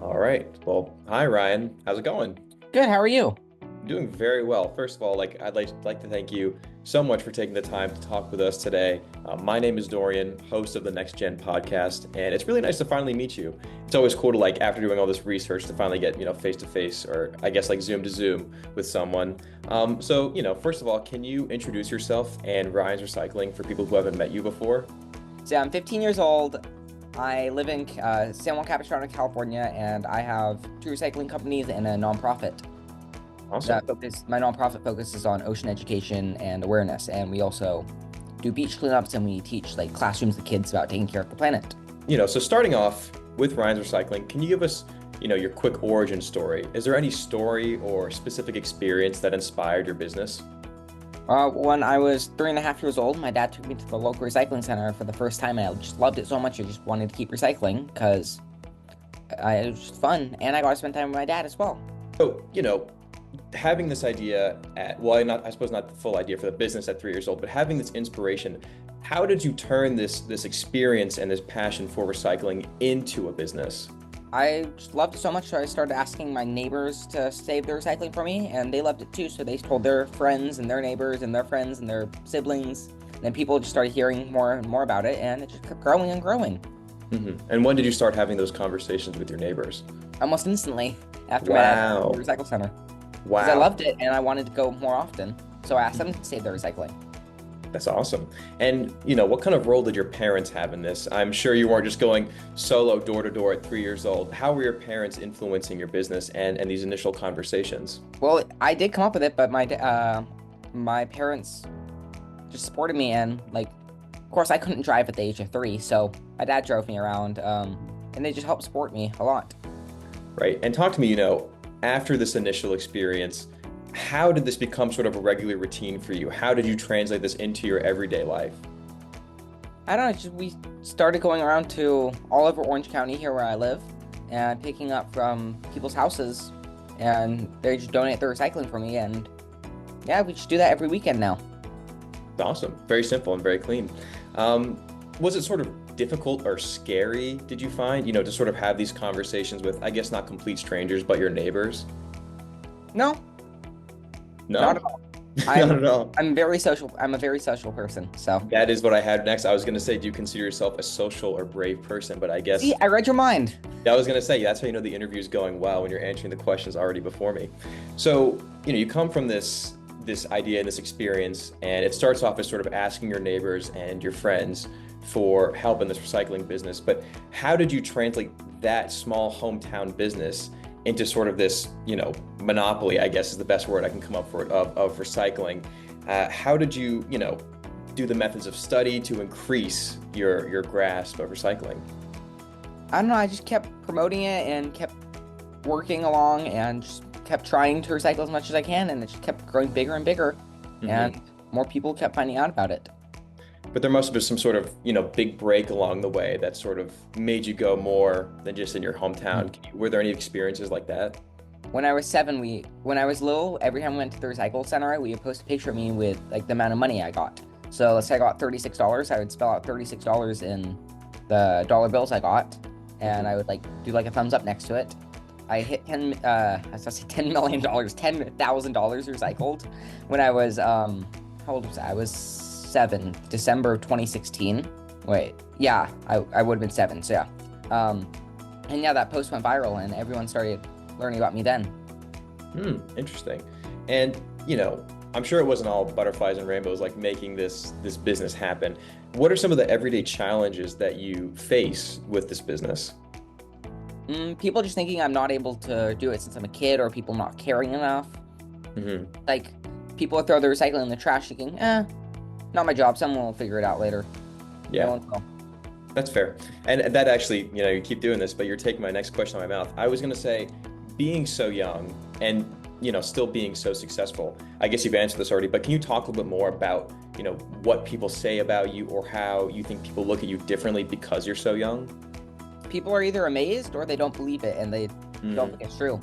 All right. Well, hi Ryan. How's it going? Good, how are you? Doing very well. First of all, I'd like to thank you so much for taking the time to talk with us today. My name is Dorian, host of the Next Gen podcast, and it's really nice to finally meet you. It's always cool to after doing all this research to finally get face to face, or I guess like Zoom to Zoom with someone. First of all, can you introduce yourself and Ryan's Recycling for people who haven't met you before? So I'm 15 years old. I live in San Juan Capistrano, California, and I have two recycling companies and a nonprofit. Awesome. My nonprofit focuses on ocean education and awareness, and we also do beach cleanups and we teach like classrooms to kids about taking care of the planet. So starting off with Ryan's Recycling, can you give us, your quick origin story? Is there any story or specific experience that inspired your business? When I was 3.5 years old, my dad took me to the local recycling center for the first time, and I just loved it so much. I just wanted to keep recycling because it was just fun, and I got to spend time with my dad as well. So, having this idea well, I suppose not the full idea for the business at 3 years old, but having this inspiration, how did you turn this experience and this passion for recycling into a business? I just loved it so much, so I started asking my neighbors to save their recycling for me, and they loved it too. So they told their friends and their neighbors and their friends and their siblings. And then people just started hearing more and more about it, and it just kept growing and growing. And when did you start having those conversations with your neighbors? Almost instantly after my dad took me Wow. to the recycle center. Because I Wow. loved it and I wanted to go more often. So I asked them to save their recycling. That's awesome. And, what kind of role did your parents have in this? I'm sure you weren't just going solo door to door at 3 years old. How were your parents influencing your business and these initial conversations? Well, I did come up with it, but my parents just supported me, and like, of course, I couldn't drive at the age of 3, so my dad drove me around, and they just helped support me a lot. Right. And talk to me, after this initial experience, how did this become sort of a regular routine for you? How did you translate this into your everyday life? I don't know, we started going around to all over Orange County here where I live and picking up from people's houses, and they just donate their recycling for me, and yeah, we just do that every weekend now. Awesome. Very simple and very clean. Was it sort of difficult or scary, did you find, to sort of have these conversations with, I guess, not complete strangers, but your neighbors? No, not No? at all. Not I'm at all. I'm very social. I'm a very social person. So That is what I had next. I was going to say, do you consider yourself a social or brave person? But I guess see, I read your mind. I was going to say, that's how you know the interview is going well when you're answering the questions already before me. So, you come from this idea and this experience, and it starts off as sort of asking your neighbors and your friends for help in this recycling business. But how did you translate that small hometown business into sort of this, monopoly, I guess is the best word I can come up for it, of recycling? How did you, do the methods of study to increase your grasp of recycling? I don't know. I just kept promoting it and kept working along and just kept trying to recycle as much as I can, and it just kept growing bigger and bigger, Hmm. and more people kept finding out about it. But there must have been some sort of, big break along the way that sort of made you go more than just in your hometown. Were there any experiences like that? When I was 7, when I was little, every time we went to the recycle center, we would post a picture of me with like the amount of money I got. So let's say I got $36, I would spell out $36 in the dollar bills I got, and I would like do like a thumbs up next to it. I hit I was gonna say $10 million, $10,000 recycled when I was how old was I? I was 7, December of 2016. Wait, yeah, I would have been 7, so yeah. And yeah, that post went viral and everyone started learning about me then. Interesting. And, I'm sure it wasn't all butterflies and rainbows like making this business happen. What are some of the everyday challenges that you face with this business? People just thinking I'm not able to do it since I'm a kid, or people not caring enough. Hmm. Like, people throw their recycling in the trash thinking, not my job, someone will figure it out later. No Yeah. one will. That's fair. And that actually, you keep doing this, but you're taking my next question out of my mouth. I was going to say, being so young and, still being so successful, I guess you've answered this already, but can you talk a little bit more about, what people say about you or how you think people look at you differently because you're so young? People are either amazed or they don't believe it and they don't Mm, think it's true.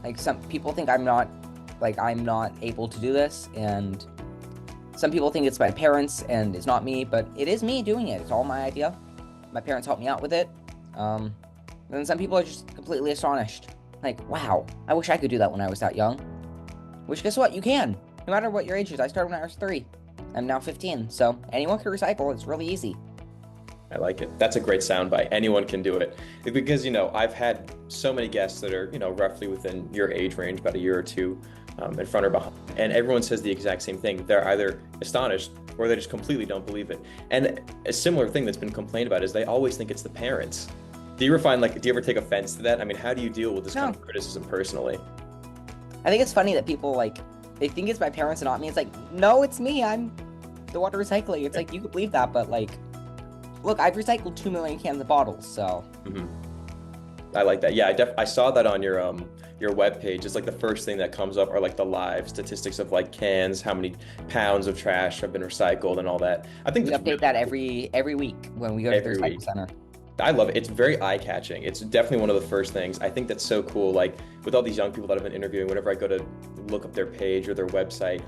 Like, some people think I'm not able to do this, and some people think it's my parents and it's not me, but it is me doing it. It's all my idea. My parents helped me out with it. then some people are just completely astonished. Like, wow, I wish I could do that when I was that young. Which, guess what? You can. No matter what your age is. I started when I was 3. I'm now 15. So anyone can recycle. It's really easy. I like it. That's a great soundbite. Anyone can do it. Because, I've had so many guests that are, roughly within your age range, about a year or two in front or behind. And everyone says the exact same thing. They're either astonished or they just completely don't believe it. And a similar thing that's been complained about is they always think it's the parents. Do you ever find, do you ever take offense to that? I mean, how do you deal with this kind of criticism personally? I think it's funny that people, they think it's my parents and not me. It's like, no, it's me. I'm the water recycling. It's like, you could believe that, but look, I've recycled 2 million cans of bottles, so. Mm-hmm. I like that. Yeah, I saw that on your webpage. It's like the first thing that comes up are like the live statistics of cans, how many pounds of trash have been recycled and all that. I think we update that every week when we go to the recycle center. I love it. It's very eye-catching. It's definitely one of the first things. I think that's so cool. With all these young people that I've been interviewing, whenever I go to look up their page or their website,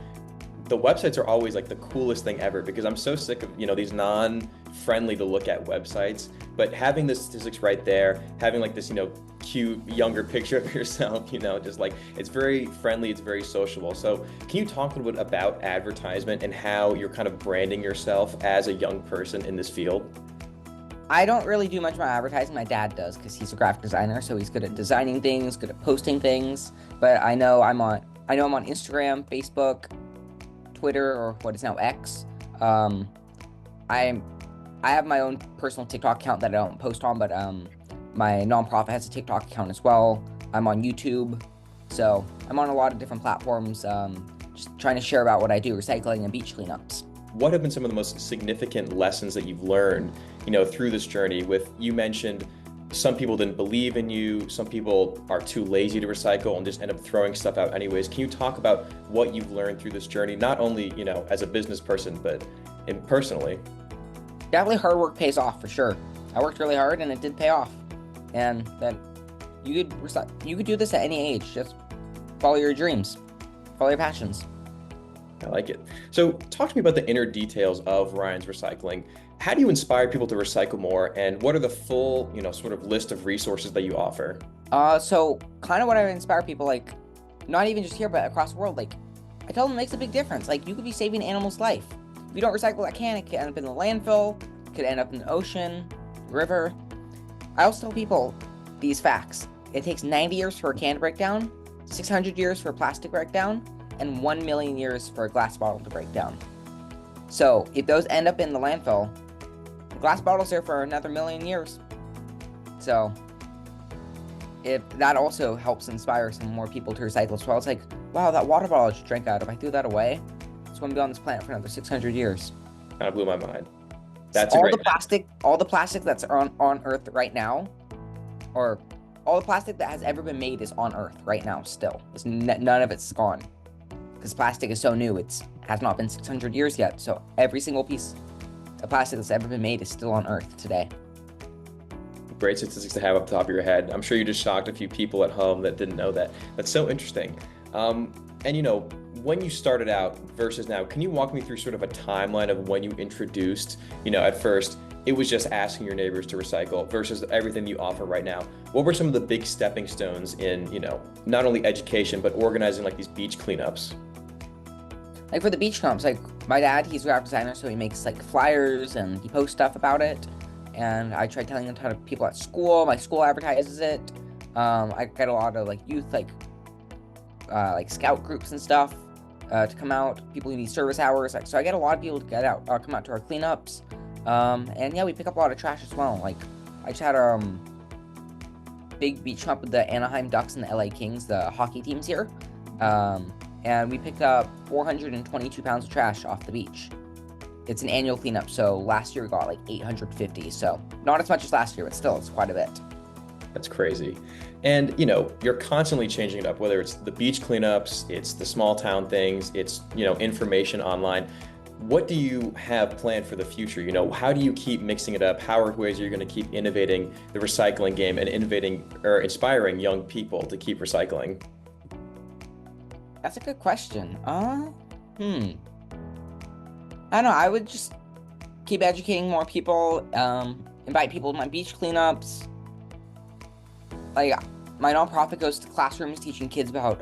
the websites are always the coolest thing ever, because I'm so sick of, these non-friendly to look at websites, but having the statistics right there, having this, cute younger picture of yourself, just it's very friendly, it's very sociable. So can you talk a little bit about advertisement and how you're kind of branding yourself as a young person in this field? I don't really do much of my advertising. My dad does, because he's a graphic designer, so he's good at designing things, good at posting things. But I know I'm on Instagram, Facebook, Twitter, or what is now X. I have my own personal TikTok account that I don't post on, but my nonprofit has a TikTok account as well. I'm on YouTube, so I'm on a lot of different platforms, just trying to share about what I do, recycling and beach cleanups. What have been some of the most significant lessons that you've learned, through this journey? You mentioned some people didn't believe in you, some people are too lazy to recycle and just end up throwing stuff out anyways. Can you talk about what you've learned through this journey, not only, as a business person, but personally? Definitely hard work pays off, for sure. I worked really hard and it did pay off. And that you could do this at any age. Just follow your dreams, follow your passions. I like it. So talk to me about the inner details of Ryan's Recycling. How do you inspire people to recycle more, and what are the full, sort of list of resources that you offer? So kind of what I inspire people, not even just here, but across the world, I tell them it makes a big difference. You could be saving an animal's life. If you don't recycle that can, it could end up in the landfill, it could end up in the ocean, river. I also tell people these facts. It takes 90 years for a can to break down, 600 years for a plastic to break down, and 1 million years for a glass bottle to break down. So if those end up in the landfill, the glass bottle's there for another million years. So if that also helps inspire some more people to recycle as well. It's wow, that water bottle I just drank out, if I threw that away, it's going to be on this planet for another 600 years. Kind of blew my mind. That's all the plastic that's on Earth right now, or all the plastic that has ever been made is on Earth right now still. None of it's gone. Because plastic is so new, it has not been 600 years yet. So every single piece of plastic that's ever been made is still on Earth today. Great statistics to have up the top of your head. I'm sure you just shocked a few people at home that didn't know that. That's so interesting. And when you started out versus now, can you walk me through sort of a timeline of when you introduced, at first it was just asking your neighbors to recycle versus everything you offer right now? What were some of the big stepping stones in, not only education, but organizing these beach cleanups? For the beach cleanups, my dad, he's a graphic designer, so he makes flyers and he posts stuff about it. And I try telling a ton of people at school. My school advertises it. I get a lot of youth, scout groups and stuff to come out. People who need service hours. So I get a lot of people to come out to our cleanups. And yeah, we pick up a lot of trash as well. I just had a big beach cleanup with the Anaheim Ducks and the LA Kings, the hockey teams here. And we picked up 422 pounds of trash off the beach. It's an annual cleanup, so last year we got 850, so not as much as last year, but still, it's quite a bit. That's crazy. And, you're constantly changing it up, whether it's the beach cleanups, it's the small town things, it's, information online. What do you have planned for the future? How do you keep mixing it up? How are ways you're going to keep innovating the recycling game and inspiring young people to keep recycling? That's a good question. I don't know. I would just keep educating more people, invite people to my beach cleanups, like my nonprofit goes to classrooms teaching kids about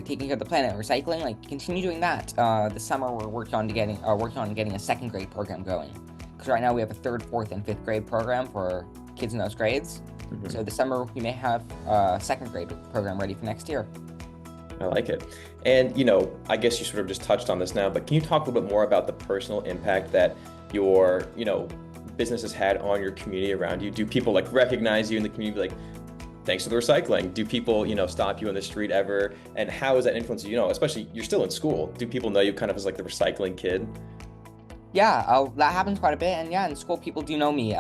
taking care of the planet and recycling. Like continue doing that. This summer we're working on getting a second grade program going. Because right now we have a third, fourth, and fifth grade program for kids in those grades. Mhm. So this summer we may have a second grade program ready for next year. I like it. And, I guess you sort of just touched on this now, but can you talk a little bit more about the personal impact that your, business has had on your community around you? Do people like recognize you in the community, like, thanks for the recycling? Do people, stop you in the street ever? And how has that influenced you? Especially you're still in school. Do people know you kind of as like the recycling kid? Yeah, that happens quite a bit. And yeah, in school people do know me.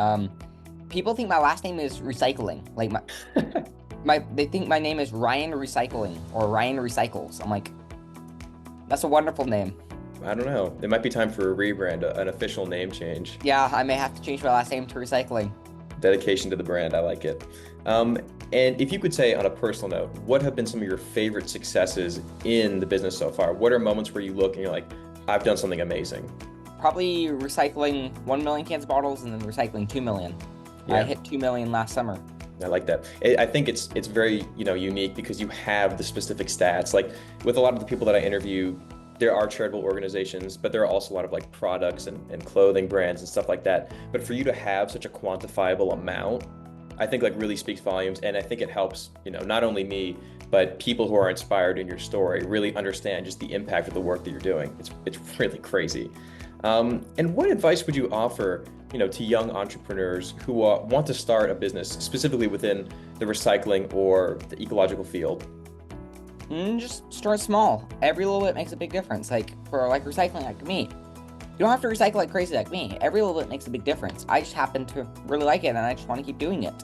People think my last name is Recycling. Like they think my name is Ryan Recycling or Ryan Recycles. I'm like, that's a wonderful name. I don't know. It might be time for a rebrand, an official name change. Yeah, I may have to change my last name to Recycling. Dedication to the brand. I like it. And if you could say on a personal note, what have been some of your favorite successes in the business so far? What are moments where you look and you're like, I've done something amazing? Probably recycling 1 million cans of bottles and then recycling 2 million. Yeah. I hit 2 million last summer. I like that. I think it's very, unique because you have the specific stats. Like with a lot of the people that I interview, there are charitable organizations, but there are also a lot of like products and clothing brands and stuff like that. But for you to have such a quantifiable amount, I think like really speaks volumes. And I think it helps, not only me, but people who are inspired in your story really understand just the impact of the work that you're doing. It's really crazy. And what advice would you offer, to young entrepreneurs who want to start a business specifically within the recycling or the ecological field? Just start small. Every little bit makes a big difference. Like for like recycling, like me, you don't have to recycle like crazy like me. Every little bit makes a big difference. I just happen to really like it, and I just want to keep doing it.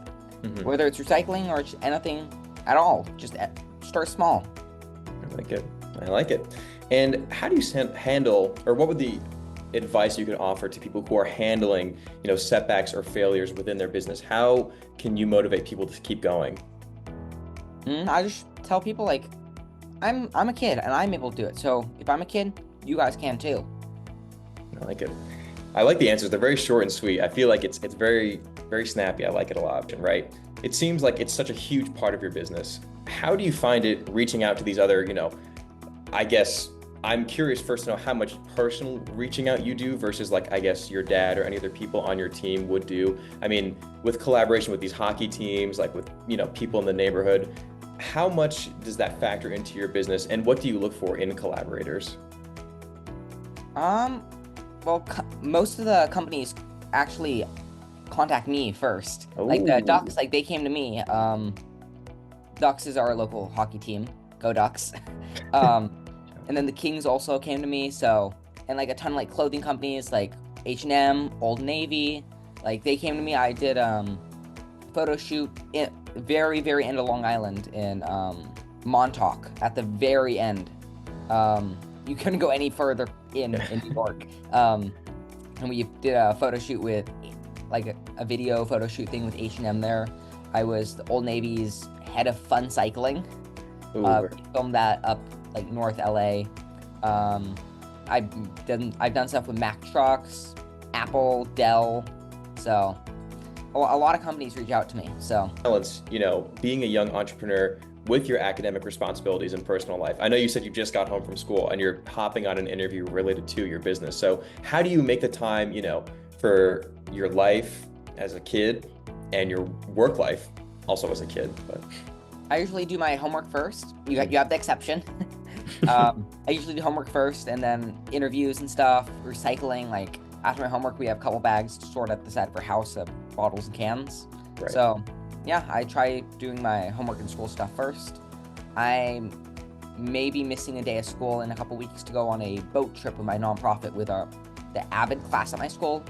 Mm-hmm. Whether it's recycling or just anything at all, just start small. I like it. I like it. And how do you handle, or what would the advice you could offer to people who are handling, setbacks or failures within their business? How can you motivate people to keep going? I just tell people like, I'm a kid and I'm able to do it. So if I'm a kid, you guys can too. I like it. I like the answers. They're very short and sweet. I feel like it's very, very snappy. I like it a lot, right? It seems like it's such a huge part of your business. How do you find it reaching out to these other, I guess I'm curious first to know how much personal reaching out you do versus like, I guess your dad or any other people on your team would do. I mean, with collaboration with these hockey teams, like with, people in the neighborhood, how much does that factor into your business and what do you look for in collaborators? Well, most of the companies actually contact me first. Oh. Like the Ducks, like they came to me. Ducks is our local hockey team. Go Ducks. And then the Kings also came to me. So, and like a ton of like clothing companies like H&M, Old Navy, like they came to me. I did photo shoot in very, very end of Long Island in Montauk at the very end. You couldn't go any further in New York. And we did a photo shoot with like a video photo shoot thing with H&M there. I was the Old Navy's head of fun cycling. We filmed that up like North LA. I've done stuff with Mack Trucks, Apple, Dell. So a lot of companies reach out to me. So balance, being a young entrepreneur with your academic responsibilities and personal life. I know you said you just got home from school and you're hopping on an interview related to your business. So how do you make the time, for your life as a kid and your work life also as a kid? But I usually do my homework first. You have the exception. I usually do homework first and then interviews and stuff, recycling. Like after my homework, we have a couple bags stored at the side of our house of bottles and cans. Right. So yeah, I try doing my homework and school stuff first. I may be missing a day of school in a couple weeks to go on a boat trip with my nonprofit with the AVID class at my school.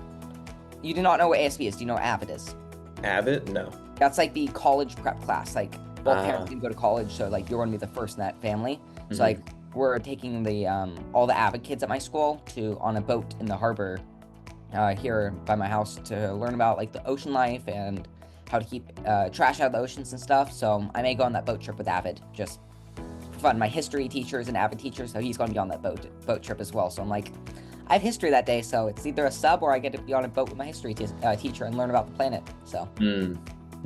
You do not know what ASB is. Do you know what AVID is? AVID? No. That's like the college prep class. Like both parents can go to college, so like you're going to be the first in that family. Mm-hmm. So like we're taking the all the AVID kids at my school on a boat in the harbor here by my house to learn about like the ocean life and how to keep trash out of the oceans and stuff. So I may go on that boat trip with Avid, just for fun. My history teacher is an Avid teacher, so he's going to be on that boat trip as well. So I'm like, I have history that day, so it's either a sub or I get to be on a boat with my history teacher and learn about the planet. So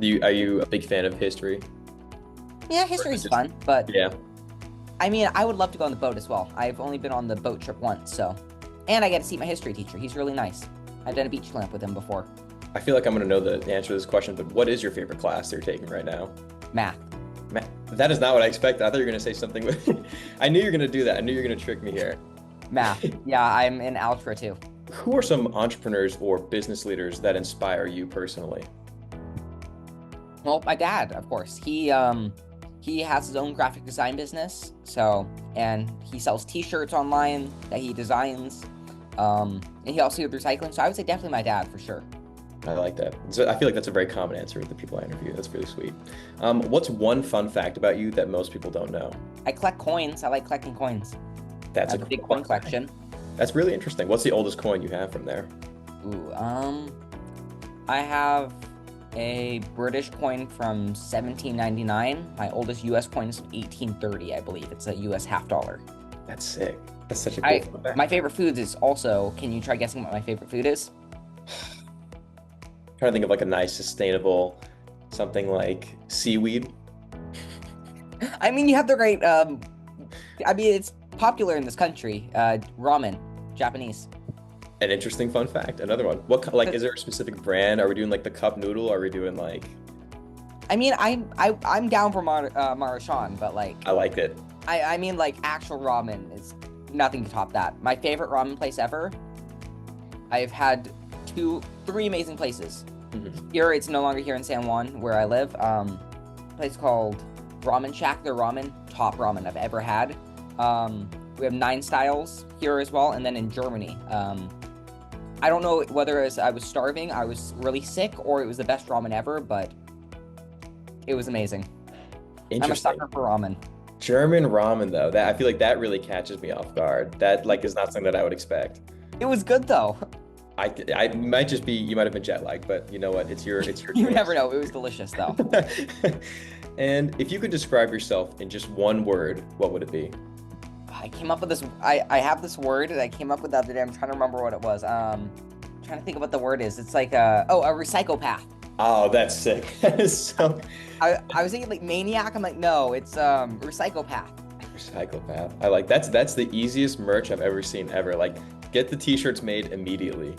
Are you a big fan of history? Yeah, Or is it history's just, fun, but yeah. I mean, I would love to go on the boat as well. I've only been on the boat trip once, so. And I get to see my history teacher. He's really nice. I've done a beach camp with him before. I feel like I'm going to know the answer to this question, but what is your favorite class that you're taking right now? Math. That is not what I expected. I thought you were going to say something. I knew you were going to do that. I knew you were going to trick me here. Math. Yeah, I'm in algebra too. Who are some entrepreneurs or business leaders that inspire you personally? Well, my dad, of course. He has his own graphic design business, so, and he sells t-shirts online that he designs. And he also does recycling, so I would say definitely my dad for sure. I like that. So I feel like that's a very common answer with the people I interview. That's really sweet. What's one fun fact about you that most people don't know? I collect coins. I like collecting coins. That's I have a big coin collection. That's really interesting. What's the oldest coin you have from there? Ooh, I have a British coin from 1799. My oldest U.S. coin is from 1830, I believe. It's a U.S. half dollar. That's sick. That's such a cool fun fact. My favorite foods is also, can you try guessing what my favorite food is? Trying to think of like a nice, sustainable, something like seaweed. I mean, you have the great, I mean, it's popular in this country. Ramen, Japanese. An interesting fun fact. Another one. Like, is there a specific brand? Are we doing like the cup noodle? Are we doing like? I mean, I'm down for Marachan, but like, I liked it. I mean, like actual ramen is nothing to top that. My favorite ramen place ever. I've had three amazing places. Mm-hmm. Here, it's no longer here in San Juan where I live. A place called Ramen Shack. Their ramen, top ramen I've ever had. We have 9 styles here as well, and then in Germany. I don't know whether I was starving, I was really sick, or it was the best ramen ever, but it was amazing. I'm a sucker for ramen. German ramen though, that I feel like that really catches me off guard. That like is not something that I would expect. It was good though. I might just be, you might have been jet lagged, but you know what? It's your You choice. never know. It was delicious though. And if you could describe yourself in just one word, what would it be? I came up with this. I have this word that I came up with the other day. I'm trying to remember what it was. Trying to think of what the word is. It's like a recyclopath. Oh, that's sick. That is so. I was thinking like maniac. I'm like, no, it's recyclopath. Recyclopath. I like that's the easiest merch I've ever seen ever. Like, get the t-shirts made immediately.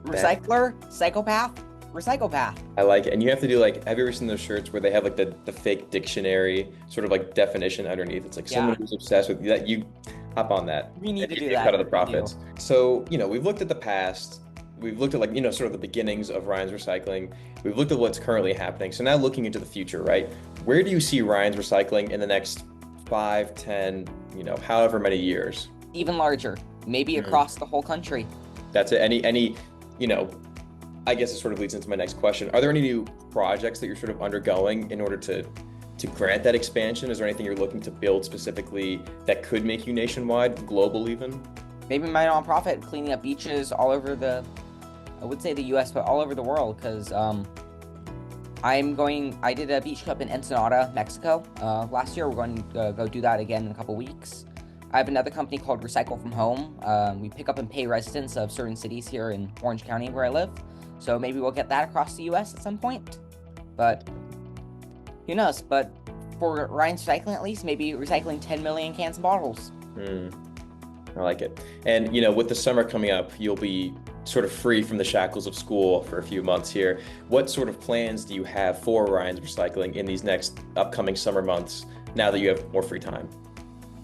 Recycler, psychopath, recyclopath. I like it. And you have to do like, have you ever seen those shirts where they have like the fake dictionary sort of like definition underneath? It's like someone who's obsessed with that. You hop on that. We need to do You that. cut of the profits. So, we've looked at the past. We've looked at like, sort of the beginnings of Ryan's Recycling. We've looked at what's currently happening. So now looking into the future, right? Where do you see Ryan's Recycling in the next 5, 10, however many years? Even larger, maybe across the whole country. That's it. Any, I guess it sort of leads into my next question. Are there any new projects that you're sort of undergoing in order to grant that expansion? Is there anything you're looking to build specifically that could make you nationwide, global even? Maybe my nonprofit cleaning up beaches all over I would say the U.S., but all over the world, because I did a beach club in Ensenada, Mexico last year. We're going to go do that again in a couple weeks. I have another company called Recycle from Home. We pick up and pay residents of certain cities here in Orange County where I live. So maybe we'll get that across the U.S. at some point. But who knows? But for Ryan's Recycling, at least, maybe recycling 10 million cans and bottles. I like it. And, with the summer coming up, you'll be sort of free from the shackles of school for a few months here. What sort of plans do you have for Ryan's Recycling in these next upcoming summer months now that you have more free time?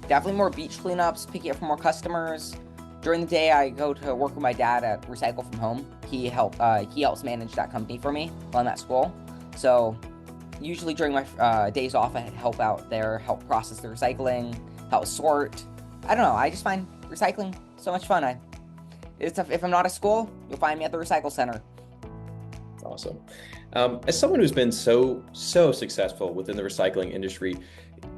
Definitely more beach cleanups, picking up for more customers. During the day, I go to work with my dad at Recycle from Home. He helps manage that company for me while I'm at school. So usually during my days off, I help out there, help process the recycling, help sort. I don't know. I just find recycling so much fun. If I'm not at school, you'll find me at the recycle center. That's awesome. As someone who's been so successful within the recycling industry,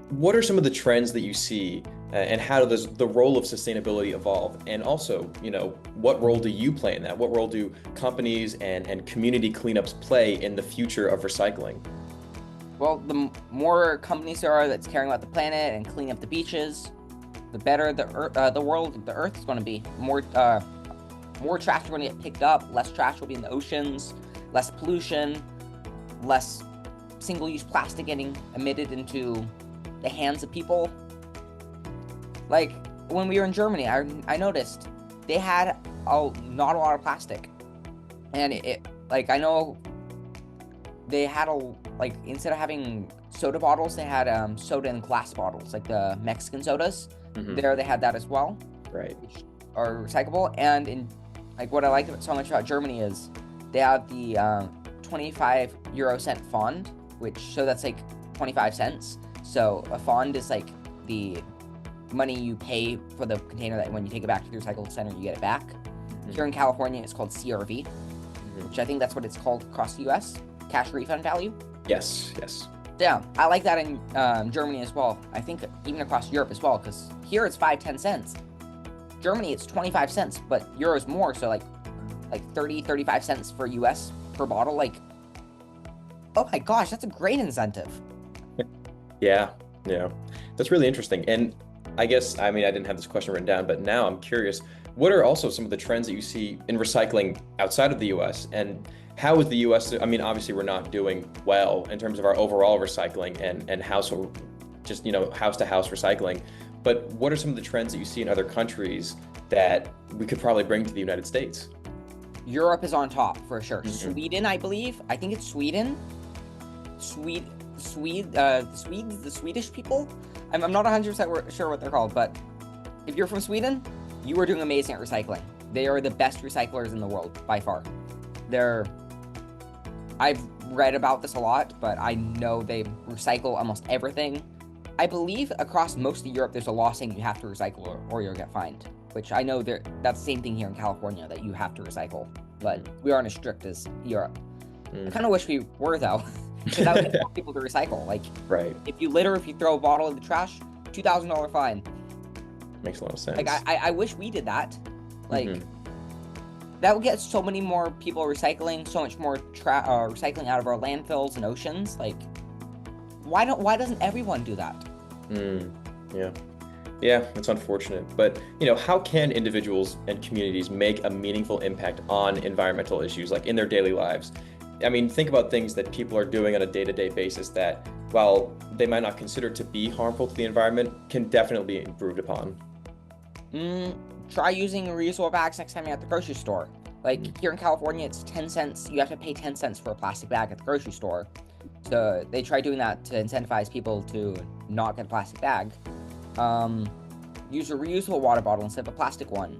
what are some of the trends that you see, and how does the role of sustainability evolve? And also, what role do you play in that? What role do companies and community cleanups play in the future of recycling? Well, the more companies there are that's caring about the planet and cleaning up the beaches, the better the Earth is going to be. More trash are going to get picked up. Less trash will be in the oceans. Less pollution. less single-use plastic getting emitted into the hands of people. Like when we were in Germany, I noticed they had not a lot of plastic, and like I know they had like instead of having soda bottles, they had soda in glass bottles, like the Mexican sodas. There they had that as well, Right. which are recyclable. And in like what I like so much about Germany is they have the 25 euro cent fond, so that's like 25 cents. So a fond is like the money you pay for the container that when you take it back to the recycle center, you get it back. Here in California, it's called CRV, which I think that's what it's called across the US, cash refund value. Yes, yes. Yeah, I like that in Germany as well. I think even across Europe as well, because here it's 5-10 cents. Germany, it's 25 cents, but euros more, so like 30-35 cents for US per bottle. Like, oh my gosh, that's a great incentive. Yeah, yeah. That's really interesting. And I guess, I mean, I didn't have this question written down, but now I'm curious, what are also some of the trends that you see in recycling outside of the US? And how is the US, I mean, obviously we're not doing well in terms of our overall recycling and household, just, house to house recycling. But what are some of the trends that you see in other countries that we could probably bring to the United States? Europe is on top for sure. Sweden, I believe. I think it's Sweden. The Swedish people. I'm not 100% sure what they're called, but if you're from Sweden, you are doing amazing at recycling. They are the best recyclers in the world by far. I've read about this a lot, but I know they recycle almost everything. I believe across most of Europe, there's a law saying you have to recycle or you'll get fined, which I know that's the same thing here in California, that you have to recycle, but we aren't as strict as Europe. I kind of wish we were, though, because that would help people to recycle. Like, right. If you throw a bottle in the trash, $2,000 fine. Makes a lot of sense. Like, I wish we did that. Like, that would get so many more people recycling, so much more recycling out of our landfills and oceans. Like, why doesn't everyone do that? Yeah, it's unfortunate. But, how can individuals and communities make a meaningful impact on environmental issues, like in their daily lives? I mean, think about things that people are doing on a day-to-day basis that, while they might not consider to be harmful to the environment, can definitely be improved upon. Try using reusable bags next time you're at the grocery store. Like here in California, it's 10 cents. You have to pay 10 cents for a plastic bag at the grocery store. So they try doing that to incentivize people to not get a plastic bag. Use a reusable water bottle instead of a plastic one.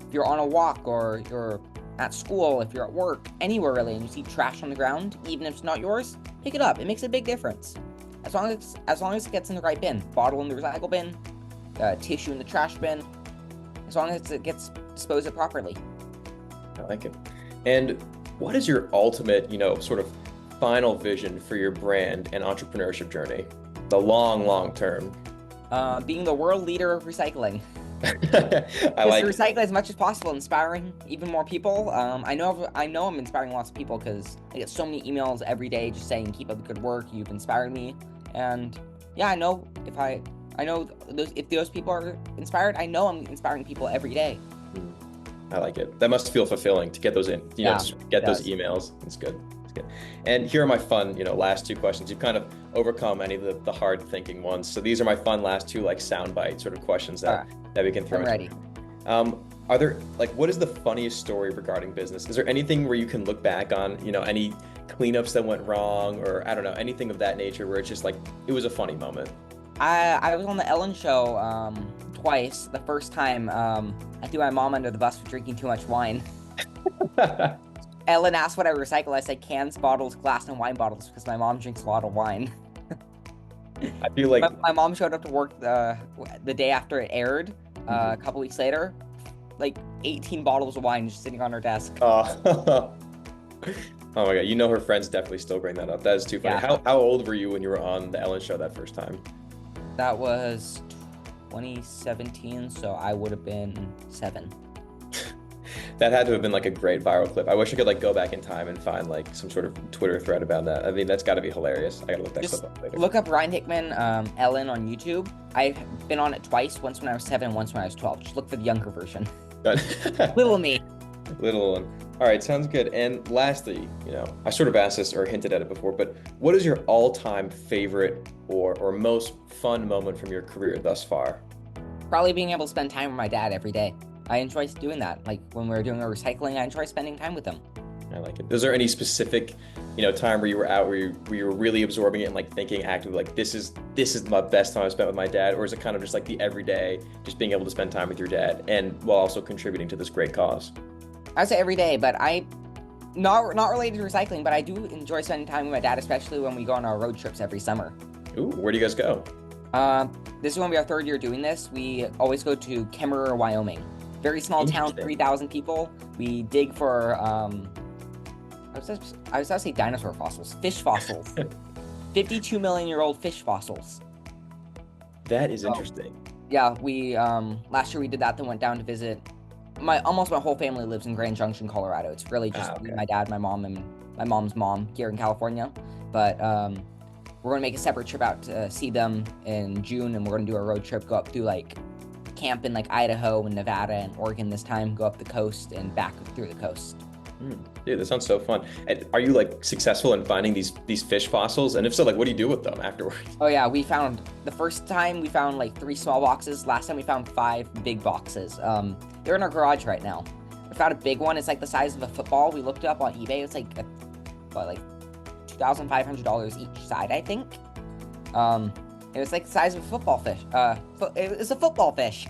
If you're on a walk or you're at school, if you're at work, anywhere really, and you see trash on the ground, even if it's not yours, pick it up. It makes a big difference. As long as it gets in the right bin. Bottle in the recycle bin, tissue in the trash bin. As long as it gets disposed of properly. I like it. And what is your ultimate, sort of final vision for your brand and entrepreneurship journey? The long term. Being the world leader of recycling. I like to recycle as much as possible, inspiring even more people. I know I'm inspiring lots of people because I get so many emails every day just saying, keep up the good work, you've inspired me. And yeah, I know if those people are inspired, I know I'm inspiring people every day. I like it. That must feel fulfilling to get those those emails. It's good. And here are my fun, last two questions. You've kind of overcome any of the hard thinking ones. So these are my fun last two, like soundbite sort of questions that we can throw. I'm ready. Are there, what is the funniest story regarding business? Is there anything where you can look back on, any cleanups that went wrong, or I don't know, anything of that nature where it's just it was a funny moment? I was on the Ellen show twice. The first time, I threw my mom under the bus for drinking too much wine. Ellen asked what I recycle. I said cans, bottles, glass, and wine bottles because my mom drinks a lot of wine. I feel like my mom showed up to work the day after it aired. A couple weeks later, 18 bottles of wine just sitting on her desk. Oh my God, her friends definitely still bring that up. That is too funny. Yeah. How old were you when you were on the Ellen show that first time? That was 2017, so I would have been 7. That had to have been a great viral clip. I wish I could go back in time and find some sort of Twitter thread about that. I mean, that's got to be hilarious. I gotta look that clip up later. Look up Ryan Hickman, Ellen on YouTube. I've been on it twice, once when I was 7, once when I was 12. Just look for the younger version. Little me. Little one. All right, sounds good. And lastly, I sort of asked this or hinted at it before, but what is your all-time favorite or most fun moment from your career thus far? Probably being able to spend time with my dad every day. I enjoy doing that. Like when we're doing our recycling, I enjoy spending time with him. I like it. Is there any specific, time where you were out where you were really absorbing it and like thinking actively like this is my best time I spent with my dad, or is it kind of just like the everyday, just being able to spend time with your dad and while also contributing to this great cause? I would say every day, but not related to recycling, but I do enjoy spending time with my dad, especially when we go on our road trips every summer. Ooh, where do you guys go? This is going to be our third year doing this. We always go to Kemmerer, Wyoming. Very small town, 3,000 people. We dig for, I was about to say dinosaur fossils, fish fossils. 52 million year old fish fossils. That is interesting. Yeah, we, last year we did that, then went down to visit. Almost my whole family lives in Grand Junction, Colorado. It's really just me, my dad, my mom, and my mom's mom here in California. But, we're going to make a separate trip out to see them in June, and we're going to do a road trip, go up through like camp in like Idaho and Nevada and Oregon this time, go up the coast and back through the coast. Dude, that sounds so fun. And are you like successful in finding these fish fossils? And if so, like what do you do with them afterwards? Oh yeah, the first time we found like 3 small boxes. Last time we found 5 big boxes. They're in our garage right now. We found a big one. It's like the size of a football. We looked it up on eBay. It's like $2,500 each side, I think. It was like the size of a football fish. It was a football fish.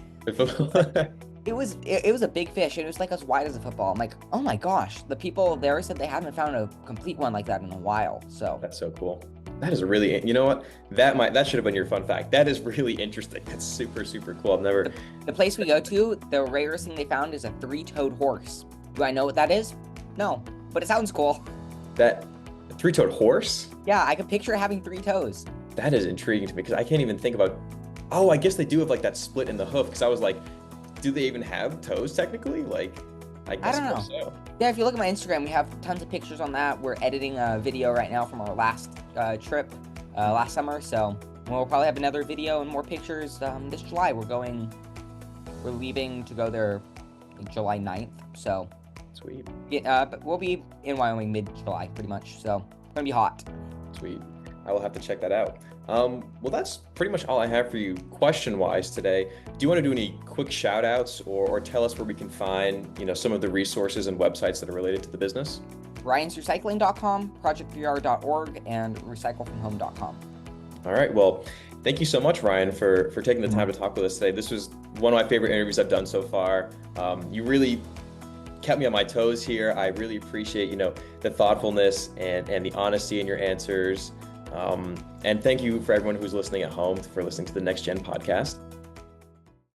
It was a big fish, and it was like as wide as a football. I'm like, oh my gosh. The people there said they haven't found a complete one like that in a while. So that's so cool. That is really, you know what? That should have been your fun fact. That is really interesting. That's super, super cool. I've never. The place we go to, the rarest thing they found is a 3-toed horse. Do I know what that is? No, but it sounds cool. That 3-toed horse? Yeah, I could picture it having 3 toes. That is intriguing to me because I can't even think about. Oh, I guess they do have like that split in the hoof. Because I was like, do they even have toes technically? Like, I guess I don't know. So. Yeah, if you look at my Instagram, we have tons of pictures on that. We're editing a video right now from our last trip last summer. So we'll probably have another video and more pictures this July. We're leaving to go there July 9th. So sweet. Yeah, but we'll be in Wyoming mid-July pretty much. So it's gonna be hot. Sweet. I will have to check that out. Well, that's pretty much all I have for you question-wise today. Do you want to do any quick shout-outs or tell us where we can find, some of the resources and websites that are related to the business? Ryan'sRecycling.com, project3r.org, and recyclefromhome.com. All right. Well, thank you so much, Ryan, for taking the time to talk with us today. This was one of my favorite interviews I've done so far. You really kept me on my toes here. I really appreciate, the thoughtfulness and the honesty in your answers. And thank you for everyone who's listening at home for listening to the Next Gen podcast.